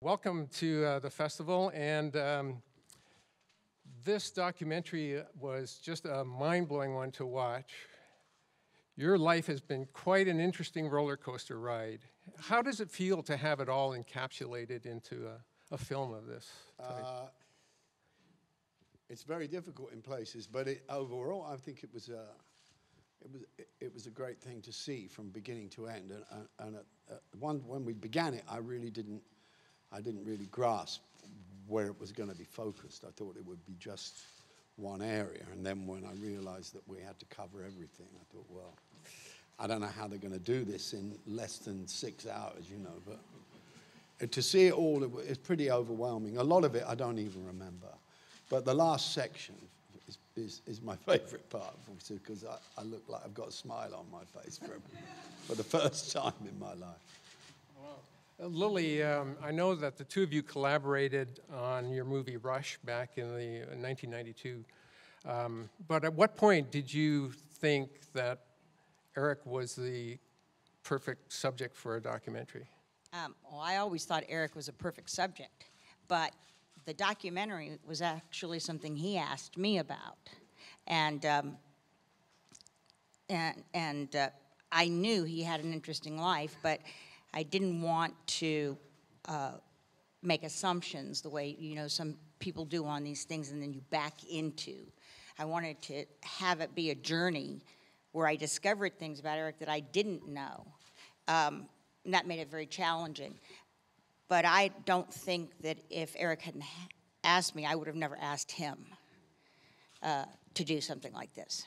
Welcome to the festival, and this documentary was just a mind-blowing one to watch. Your life has been quite an interesting roller coaster ride. How does it feel to have it all encapsulated into a film of this type? It's very difficult in places, but overall, I think it was a great thing to see from beginning to end. And when we began it, I didn't really grasp where it was going to be focused. I thought it would be just one area, and then when I realized that we had to cover everything, I thought, well, I don't know how they're going to do this in less than 6 hours, you know, but to see it all, it's pretty overwhelming. A lot of it I don't even remember, but the last section is my favorite part, because I look like I've got a smile on my face for the first time in my life. Lili, I know that the two of you collaborated on your movie Rush back in 1992. But at what point did you think that Eric was the perfect subject for a documentary? Well, I always thought Eric was a perfect subject, but the documentary was actually something he asked me about, and I knew he had an interesting life, but I didn't want to make assumptions the way, you know, some people do on these things and then you back into. I wanted to have it be a journey where I discovered things about Eric that I didn't know. And that made it very challenging. But I don't think that if Eric hadn't asked me, I would have never asked him to do something like this.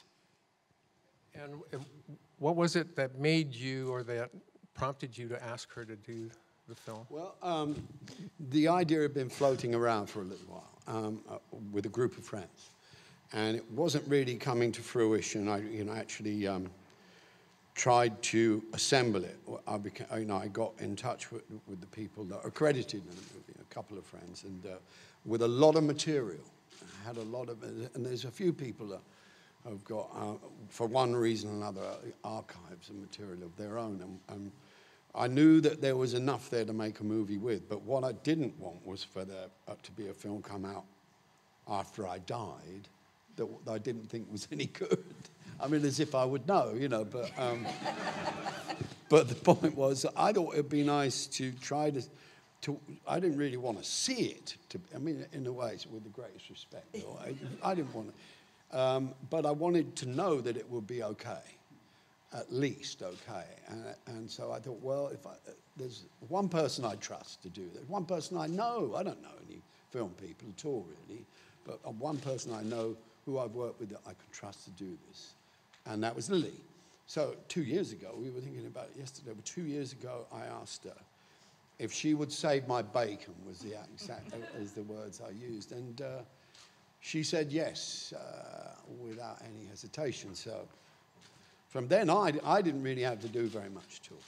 And what was it that made you, or that prompted you to ask her to do the film? Well, the idea had been floating around for a little while with a group of friends, and it wasn't really coming to fruition. I actually tried to assemble it. I got in touch with the people that are credited in the movie, a couple of friends, and with a lot of material. I had a lot of, and there's a few people that have got, for one reason or another, archives and material of their own. And I knew that there was enough there to make a movie with, but what I didn't want was for there to be a film come out after I died that I didn't think was any good. I mean, as if I would know, you know, but but the point was, I thought it'd be nice to try to I didn't really want to see it. I mean, in a way, with the greatest respect, I didn't want to. But I wanted to know that it would be okay, at least okay. And so I thought, well, there's one person I trust to do this, one person I know. I don't know any film people at all, really, but one person I know who I've worked with that I could trust to do this, and that was Lili. So 2 years ago, we were thinking about it yesterday, but 2 years ago, I asked her if she would save my bacon, was the exact as the words I used, and she said yes, without any hesitation. So from then, I didn't really have to do very much to it.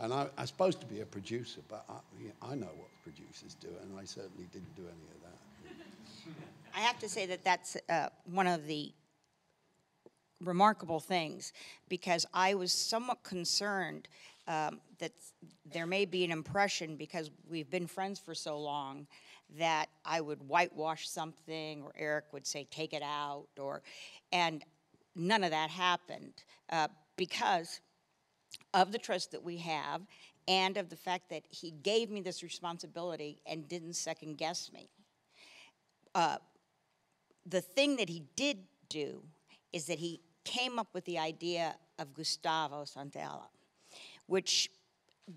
And I'm supposed to be a producer, but I know what producers do, and I certainly didn't do any of that. I have to say that that's one of the remarkable things, because I was somewhat concerned that there may be an impression, because we've been friends for so long, that I would whitewash something, or Eric would say, take it out, and none of that happened because of the trust that we have and of the fact that he gave me this responsibility and didn't second guess me. The thing that he did do is that he came up with the idea of Gustavo Santaella, which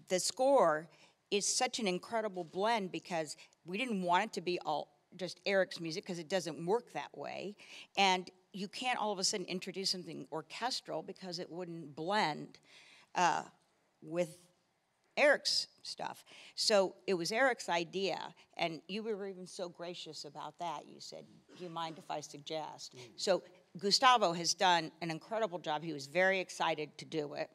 the score is such an incredible blend, because we didn't want it to be all just Eric's music, because it doesn't work that way. And you can't all of a sudden introduce something orchestral, because it wouldn't blend with Eric's stuff. So it was Eric's idea, and you were even so gracious about that. You said, do you mind if I suggest? So Gustavo has done an incredible job. He was very excited to do it.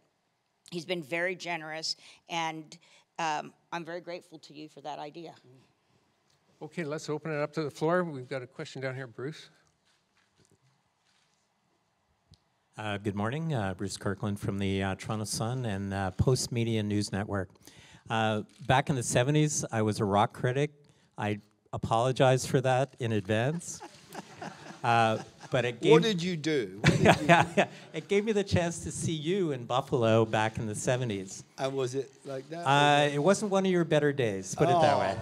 He's been very generous, and I'm very grateful to you for that idea. Okay, let's open it up to the floor. We've got a question down here, Bruce. Good morning, Bruce Kirkland from the Toronto Sun and Post Media News Network. Back in the 70s, I was a rock critic. I apologize for that in advance. But it gave What did you do? What did you do? It gave me the chance to see you in Buffalo back in the 70s. And was it like that? It wasn't one of your better days, put it that way.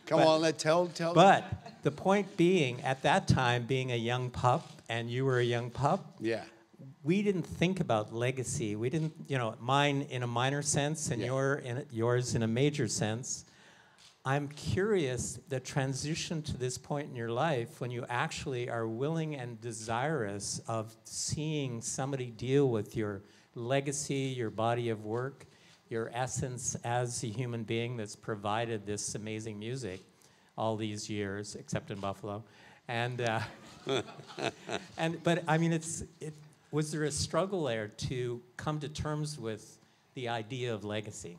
Come on, tell. But the point being, at that time, being a young pup, and you were a young pup, Yeah. we didn't think about legacy. We didn't, mine in a minor sense and yours in a major sense. I'm curious, the transition to this point in your life when you actually are willing and desirous of seeing somebody deal with your legacy, your body of work, your essence as a human being that's provided this amazing music all these years, except in Buffalo. And, but I mean, was there a struggle there to come to terms with the idea of legacy?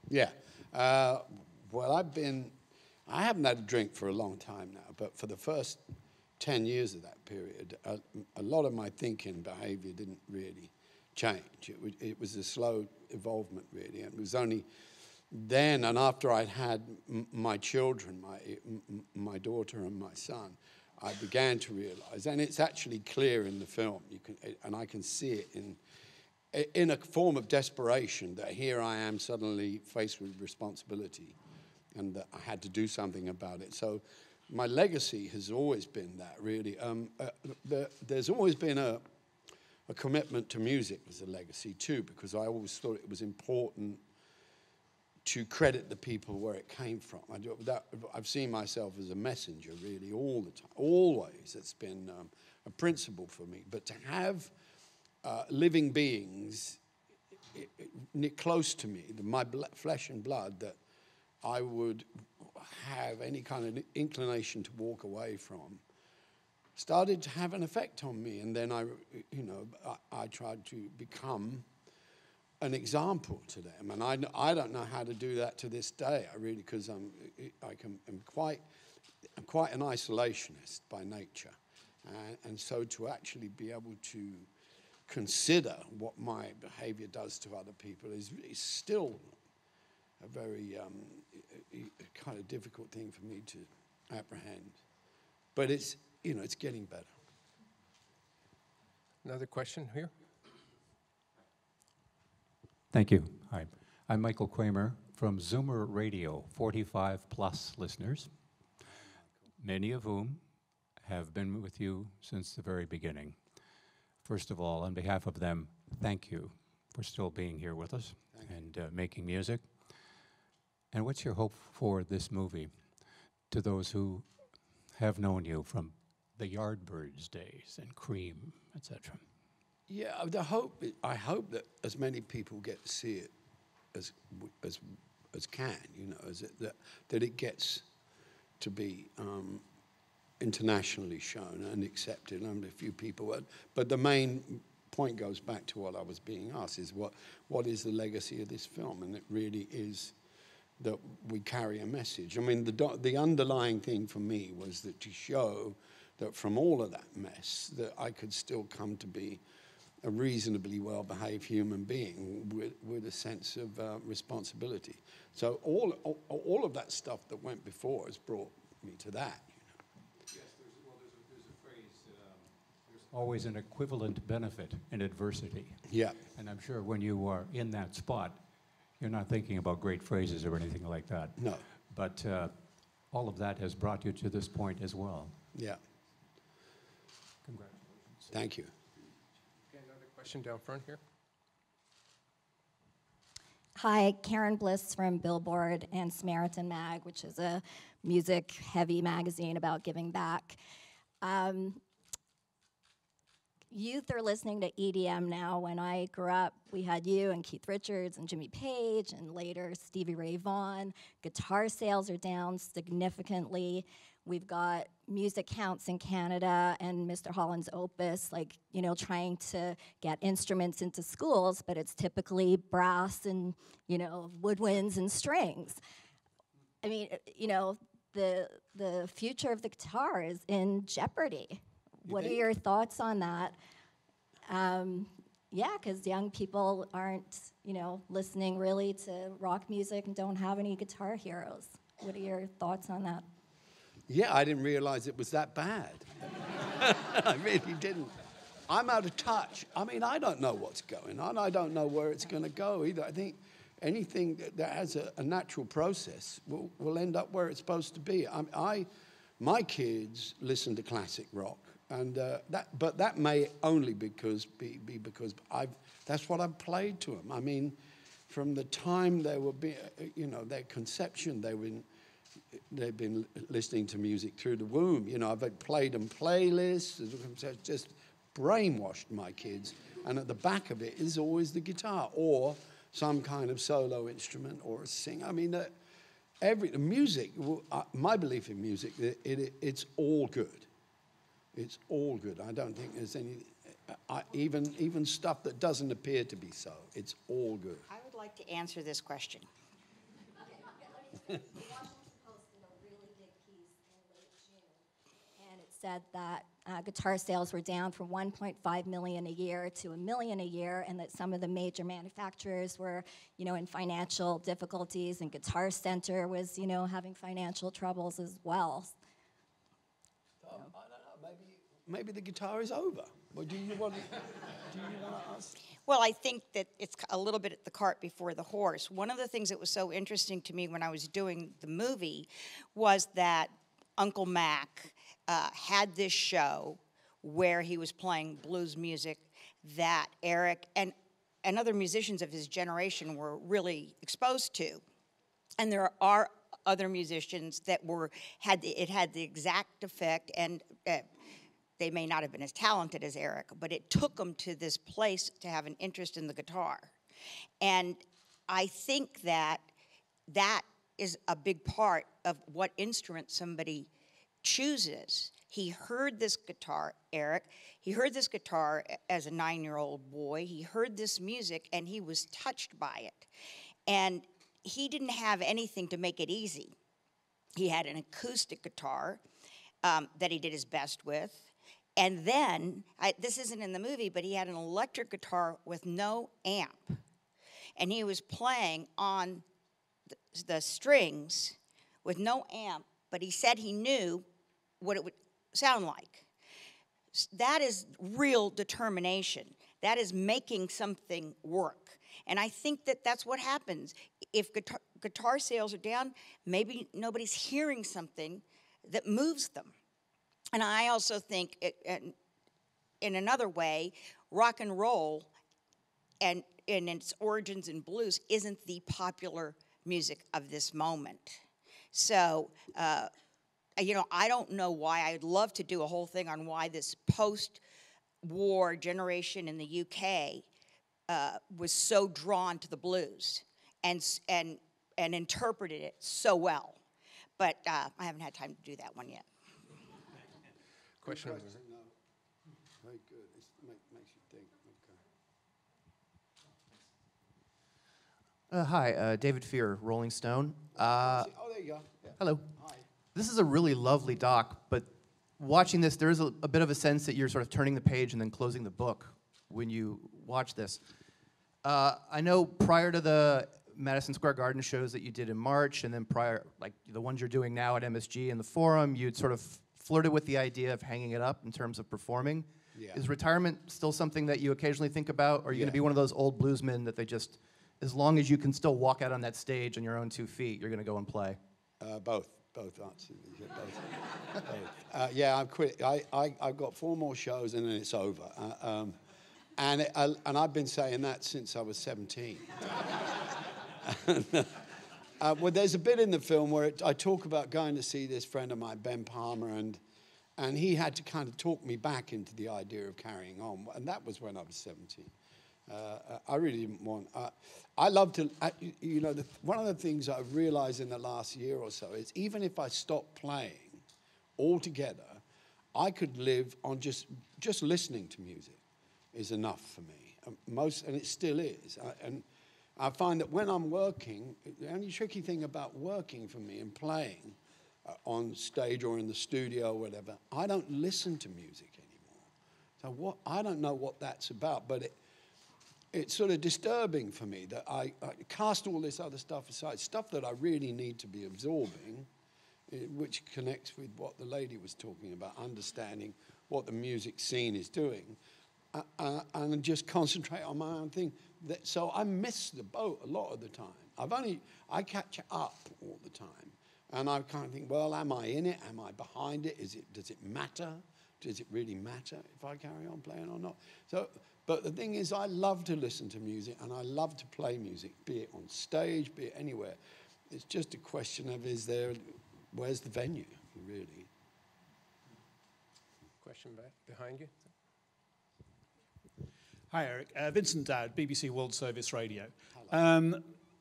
Yeah. Well, I haven't had a drink for a long time now, but for the first 10 years of that period, a lot of my thinking behavior didn't really change. It was a slow evolvement, really. And it was only then and after I'd had my children, my daughter and my son, I began to realize, and it's actually clear in the film, and I can see it in a form of desperation, that here I am suddenly faced with responsibility and that I had to do something about it. So my legacy has always been that, really. There's always been a commitment to music as a legacy, too, because I always thought it was important to credit the people where it came from. I've seen myself as a messenger, really, all the time. Always. It's been a principle for me. But to have living beings close to me, my flesh and blood, that I would have any kind of inclination to walk away from, started to have an effect on me. And then I tried to become an example to them. And I don't know how to do that to this day, because I'm quite an isolationist by nature. And so to actually be able to consider what my behavior does to other people is still a very kind of difficult thing for me to apprehend. But it's getting better. Another question here? Thank you. Hi. I'm Michael Kramer from Zoomer Radio, 45-plus listeners, many of whom have been with you since the very beginning. First of all, on behalf of them, thank you for still being here with us and making music. And what's your hope for this movie to those who have known you from the Yardbirds days and Cream, etc.? Yeah, I hope that as many people get to see it as can, that it gets to be internationally shown and accepted. Only a few people, but the main point goes back to what I was being asked: is what is the legacy of this film? And it really is that we carry a message. I mean, the underlying thing for me was that to show that from all of that mess, that I could still come to be a reasonably well-behaved human being with a sense of responsibility. So all of that stuff that went before has brought me to that. Yes, there's a phrase, there's always an equivalent benefit in adversity. Yeah. And I'm sure when you are in that spot, you're not thinking about great phrases or anything like that. No. But all of that has brought you to this point as well. Yeah. Congratulations. Thank you. Okay, another question down front here. Hi, Karen Bliss from Billboard and Samaritan Mag, which is a music-heavy magazine about giving back. Youth are listening to EDM now. When I grew up, we had you and Keith Richards and Jimmy Page and later Stevie Ray Vaughan. Guitar sales are down significantly. We've got music counts in Canada and Mr. Holland's Opus, trying to get instruments into schools, but it's typically brass and, woodwinds and strings. I mean, the future of the guitar is in jeopardy. What are your thoughts on that? Yeah, because young people aren't, listening really to rock music and don't have any guitar heroes. What are your thoughts on that? Yeah, I didn't realize it was that bad. I really didn't. I'm out of touch. I mean, I don't know what's going on. I don't know where it's going to go either. I think anything that has a natural process will end up where it's supposed to be. My kids listen to classic rock, and that may only be because that's what I've played to them. I mean, from the time they were, their conception, they've been listening to music through the womb. I've played them playlists, just brainwashed my kids, and at the back of it is always the guitar or some kind of solo instrument or a sing. I mean, the music. My belief in music, it's all good. It's all good. I don't think there's any, even stuff that doesn't appear to be so. It's all good. I would like to answer this question. Said that guitar sales were down from 1.5 million a year to 1 million a year, and that some of the major manufacturers were, in financial difficulties, and Guitar Center was, having financial troubles as well. I don't know. Maybe the guitar is over. Or do you want to ask? Well, I think that it's a little bit the cart before the horse. One of the things that was so interesting to me when I was doing the movie was that Uncle Mac had this show where he was playing blues music that Eric and other musicians of his generation were really exposed to. And there are other musicians that had the exact effect, and they may not have been as talented as Eric, but it took them to this place to have an interest in the guitar. And I think that is a big part of what instrument somebody chooses. He heard this guitar, Eric. He heard this guitar as a 9-year-old boy. He heard this music, and he was touched by it. And he didn't have anything to make it easy. He had an acoustic guitar that he did his best with. And then, this isn't in the movie, but he had an electric guitar with no amp. And he was playing on the strings with no amp, but he said he knew what it would sound like. That is real determination. That is making something work. And I think that that's what happens. If guitar sales are down, maybe nobody's hearing something that moves them. And I also think, in another way, rock and roll and in its origins in blues isn't the popular music of this moment. So, I don't know why. I'd love to do a whole thing on why this post-war generation in the UK was so drawn to the blues and interpreted it so well. But I haven't had time to do that one yet. Question. No. Very good. It makes you think. Okay. Hi, David Fear, Rolling Stone. Oh, there you go. Yeah. Hello. Hi. This is a really lovely doc, but watching this, there is a bit of a sense that you're sort of turning the page and then closing the book when you watch this. I know prior to the Madison Square Garden shows that you did in March, and then prior, like the ones you're doing now at MSG and the Forum, you'd sort of flirted with the idea of hanging it up in terms of performing. Yeah. Is retirement still something that you occasionally think about, or are you going to be one of those old bluesmen that they just, as long as you can still walk out on that stage on your own 2 feet, you're going to go and play? Both answers. Both. Yeah, I've quit. I've got 4 more shows and then it's over. And I've been saying that since I was 17. Well, there's a bit in the film where I talk about going to see this friend of mine, Ben Palmer, and he had to kind of talk me back into the idea of carrying on. And that was when I was 17. I really didn't want. I love to. One of the things I've realized in the last year or so is even if I stopped playing altogether, I could live on just listening to music is enough for me. And it still is. And I find that when I'm working, the only tricky thing about working for me and playing on stage or in the studio or whatever, I don't listen to music anymore. So I don't know what that's about, but it's sort of disturbing for me that I cast all this other stuff aside, stuff that I really need to be absorbing, which connects with what the lady was talking about, understanding what the music scene is doing, and just concentrate on my own thing. So I miss the boat a lot of the time. I catch up all the time. And I kind of think, well, am I in it? Am I behind it? Does it matter? Does it really matter if I carry on playing or not? So, but the thing is, I love to listen to music and I love to play music, be it on stage, be it anywhere. It's just a question of where's the venue, really? Question back behind you. Hi, Eric. Vincent Dowd, BBC World Service Radio.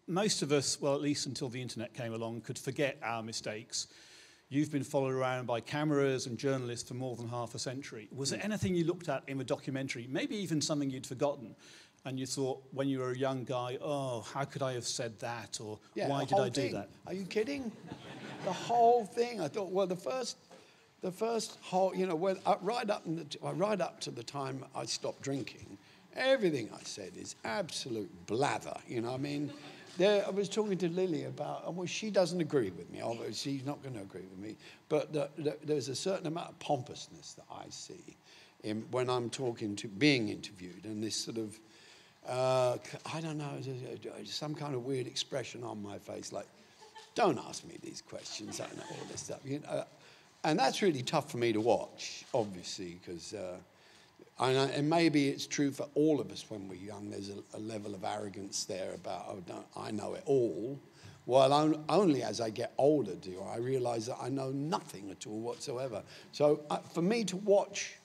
Most of us, well, at least until the internet came along, could forget our mistakes. You've been followed around by cameras and journalists for more than half a century. Was there anything you looked at in the documentary, maybe even something you'd forgotten, and you thought when you were a young guy, oh, how could I have said that, or why did I do that? Are you kidding? The whole thing. I thought, well, the first whole, right up to the time I stopped drinking, everything I said is absolute blather. I mean. I was talking to Lili about, well, she doesn't agree with me. Obviously, she's not going to agree with me. But there's a certain amount of pompousness that I see when I'm being interviewed, and this sort of, I don't know, some kind of weird expression on my face, like, don't ask me these questions, I know all this stuff. And that's really tough for me to watch, obviously, because... and maybe it's true for all of us when we're young. There's a level of arrogance there about, I know it all. Well, only as I get older do I realize that I know nothing at all whatsoever. So for me to watch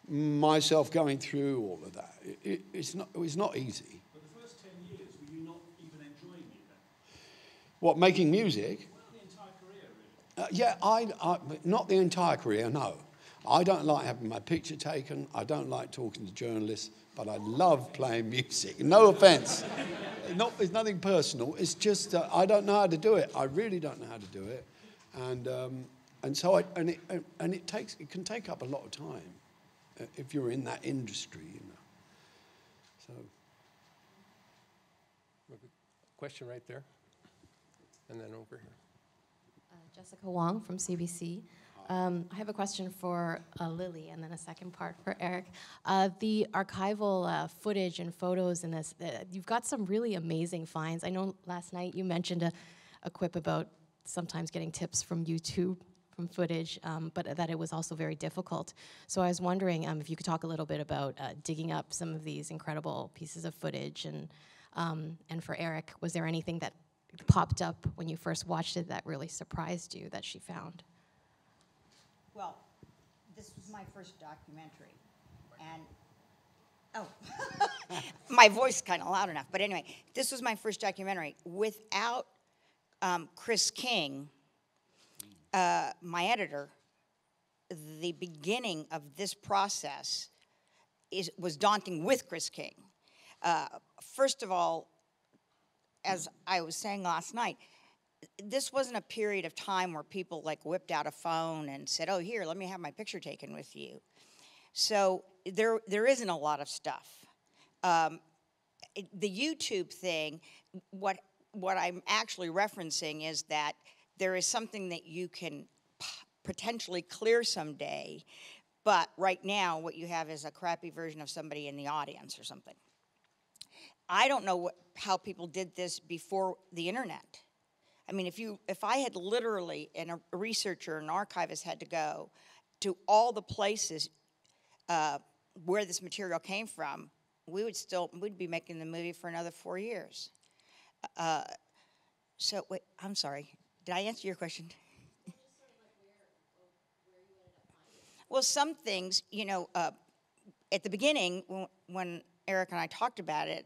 myself going through all of that, it's not easy. But the first 10 years, were you not even enjoying it then? What, making music? Well, the entire career, really. Not the entire career, no. I don't like having my picture taken. I don't like talking to journalists, but I love playing music. No offense. It's nothing personal. It's just that I don't know how to do it. I really don't know how to do it. And so it can take up a lot of time if you're in that industry, So. Question right there, and then over here. Jessica Wong from CBC. I have a question for Lili and then a second part for Eric. The archival footage and photos in this, you've got some really amazing finds. I know last night you mentioned a quip about sometimes getting tips from YouTube from footage, but that it was also very difficult. So I was wondering if you could talk a little bit about digging up some of these incredible pieces of footage, and for Eric, was there anything that popped up when you first watched it that really surprised you that she found? Well, this was my first documentary, and my voice is kind of loud enough. But anyway, this was my first documentary. Without Chris King, my editor, the beginning of this process was daunting with Chris King. First of all, as I was saying last night, this wasn't a period of time where people like whipped out a phone and said, oh, here, let me have my picture taken with you. So there isn't a lot of stuff. The YouTube thing, what I'm actually referencing is that there is something that you can potentially clear someday, but right now what you have is a crappy version of somebody in the audience or something. I don't know how people did this before the internet. I mean, if I had literally, and a researcher, an archivist had to go to all the places where this material came from, we'd be making the movie for another 4 years. So, wait, I'm sorry. Did I answer your question? Well, some things, at the beginning, when Eric and I talked about it,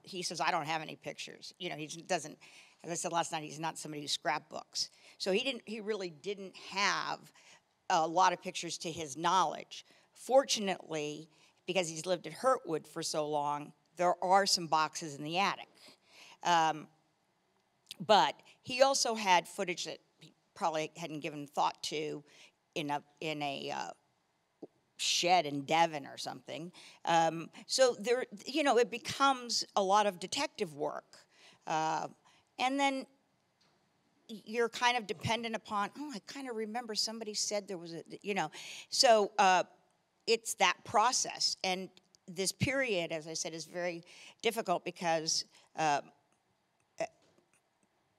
he says, I don't have any pictures. He doesn't. As I said last night, he's not somebody who scrapbooks. So he really didn't have a lot of pictures to his knowledge. Fortunately, because he's lived at Hurtwood for so long, there are some boxes in the attic. But he also had footage that he probably hadn't given thought to in a shed in Devon or something. So there, you know, it becomes a lot of detective work. And then you're kind of dependent upon, oh, I kind of remember somebody said there was a, you know. So it's that process. And this period, as I said, is very difficult because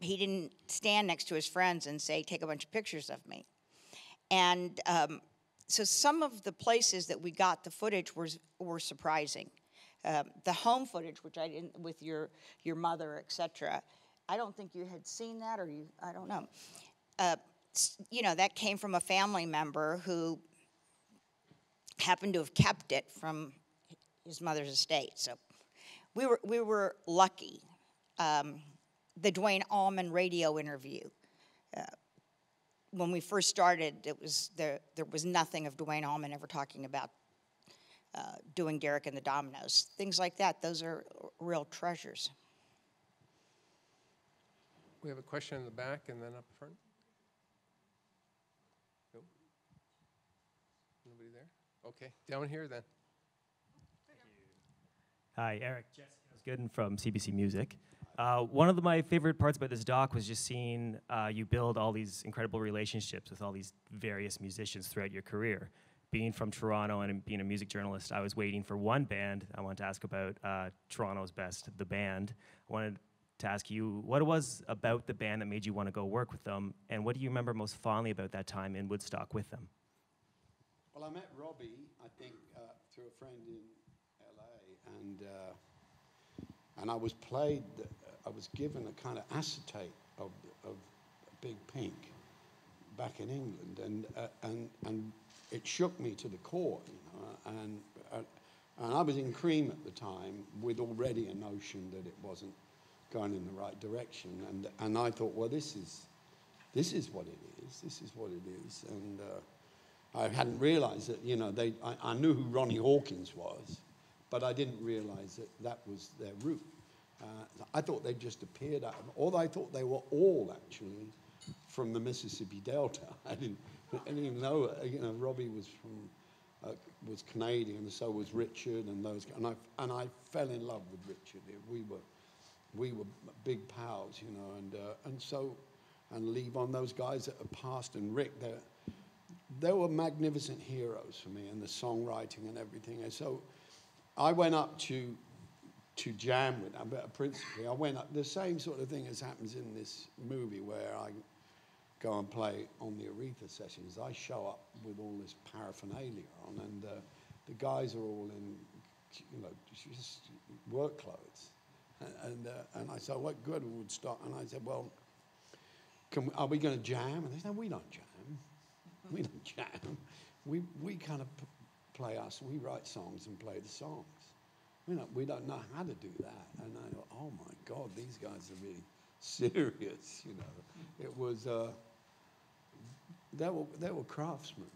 he didn't stand next to his friends and say, take a bunch of pictures of me. And so some of the places that we got the footage were surprising. The home footage, which I didn't, with your mother, etc. I don't think you had seen that, or you, I don't know. You know, that came from a family member who happened to have kept it from his mother's estate. So we were lucky. The Duane Allman radio interview. When we first started, there was nothing of Duane Allman ever talking about doing Derek and the Dominoes. Things like that, those are real treasures. We have a question in the back and then up front. Nope. Nobody there? Okay, down here then. Hi, Eric. Gooden from CBC Music. One of my favorite parts about this doc was just seeing you build all these incredible relationships with all these various musicians throughout your career. Being from Toronto and being a music journalist, I was waiting for one band. I wanted to ask about Toronto's Best, the band. I wanted to ask you what it was about the band that made you want to go work with them, and what do you remember most fondly about that time in Woodstock with them? Well, I met Robbie, I think, through a friend in LA, and I was given a kind of acetate of Big Pink back in England, and it shook me to the core, you know, and I was in Cream at the time with already a notion that it wasn't going in the right direction, and I thought, well, this is what it is. This is what it is, and I hadn't realized that, you know, I knew who Ronnie Hawkins was, but I didn't realize that was their root. I thought they just appeared out of, or I thought they were all actually from the Mississippi Delta. I didn't even know. You know, Robbie was Canadian, and so was Richard, and those. And I fell in love with Richard. We were big pals, you know, and Levon, those guys that have passed, and Rick, they were magnificent heroes for me, and the songwriting and everything. And so I went up to jam with them, but principally I went up, the same sort of thing as happens in this movie where I go and play on the Aretha sessions. I show up with all this paraphernalia on, and the guys are all in, you know, just work clothes. And I said, what good would start? And I said, well, are we going to jam? And they said, no, we don't jam. We don't jam. We kind of play us. We write songs and play the songs. We don't know how to do that. And I thought, oh my God, these guys are really serious. You know, it was they were craftsmen,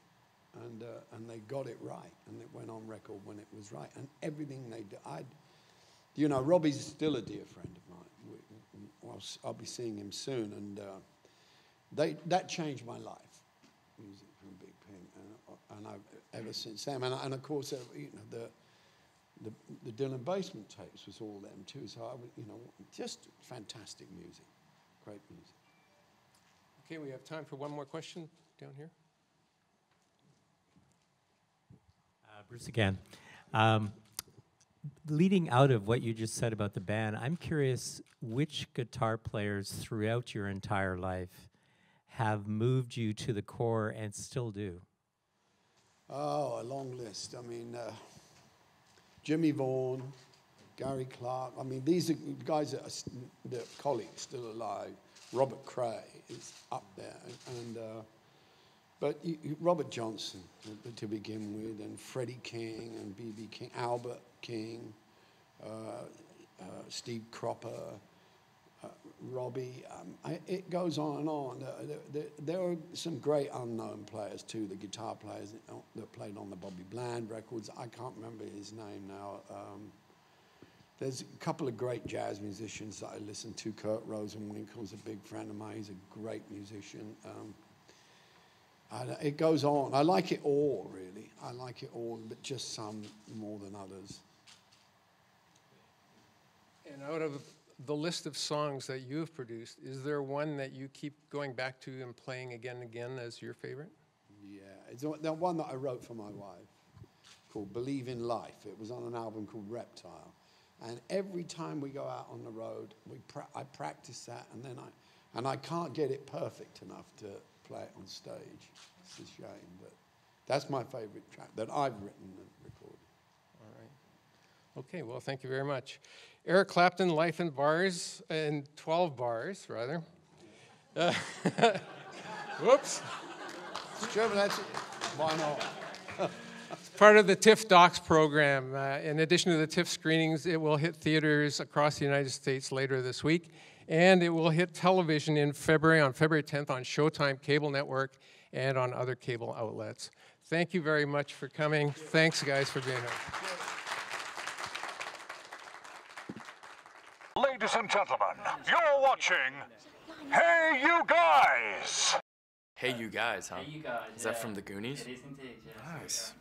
and they got it right, and it went on record when it was right, and everything they did. You know, Robbie's still a dear friend of mine. I'll be seeing him soon, and that changed my life. Music from Big Pink, and I've ever since then. And of course, you know, the Dylan Basement tapes was all them too. So I was, you know, just fantastic music, great music. Okay, we have time for one more question down here. Bruce again. Leading out of what you just said about the band, I'm curious which guitar players throughout your entire life have moved you to the core and still do? Oh, a long list. I mean, Jimmy Vaughan, Gary Clark. I mean, these are guys that are colleagues still alive. Robert Cray is up there, but Robert Johnson to begin with, and Freddie King and B.B. King, Albert King, Steve Cropper, Robbie. It goes on and on. There are some great unknown players too. The guitar players that played on the Bobby Bland records. I can't remember his name now. There's a couple of great jazz musicians that I listen to. Kurt Rosenwinkel's a big friend of mine. He's a great musician. It goes on. I like it all, really. I like it all, but just some more than others. And out of the list of songs that you have produced, is there one that you keep going back to and playing again and again as your favorite? Yeah, it's the one that I wrote for my wife called Believe in Life. It was on an album called Reptile. And every time we go out on the road, I practice that, and I can't get it perfect enough to play it on stage. It's a shame, but that's my favorite track that I've written and recorded. All right. Okay, well, thank you very much. Eric Clapton, Life in Bars, in 12 bars, rather. Whoops. Sure, but that's why not? Part of the TIFF Docs program. In addition to the TIFF screenings, it will hit theaters across the United States later this week, and it will hit television in February, on February 10th on Showtime Cable Network and on other cable outlets. Thank you very much for coming. Thanks, guys, for being here. Ladies and gentlemen, you're watching Hey You Guys! Hey You Guys, huh? Hey You Guys. Is that from the Goonies? It is indeed, yes. Nice.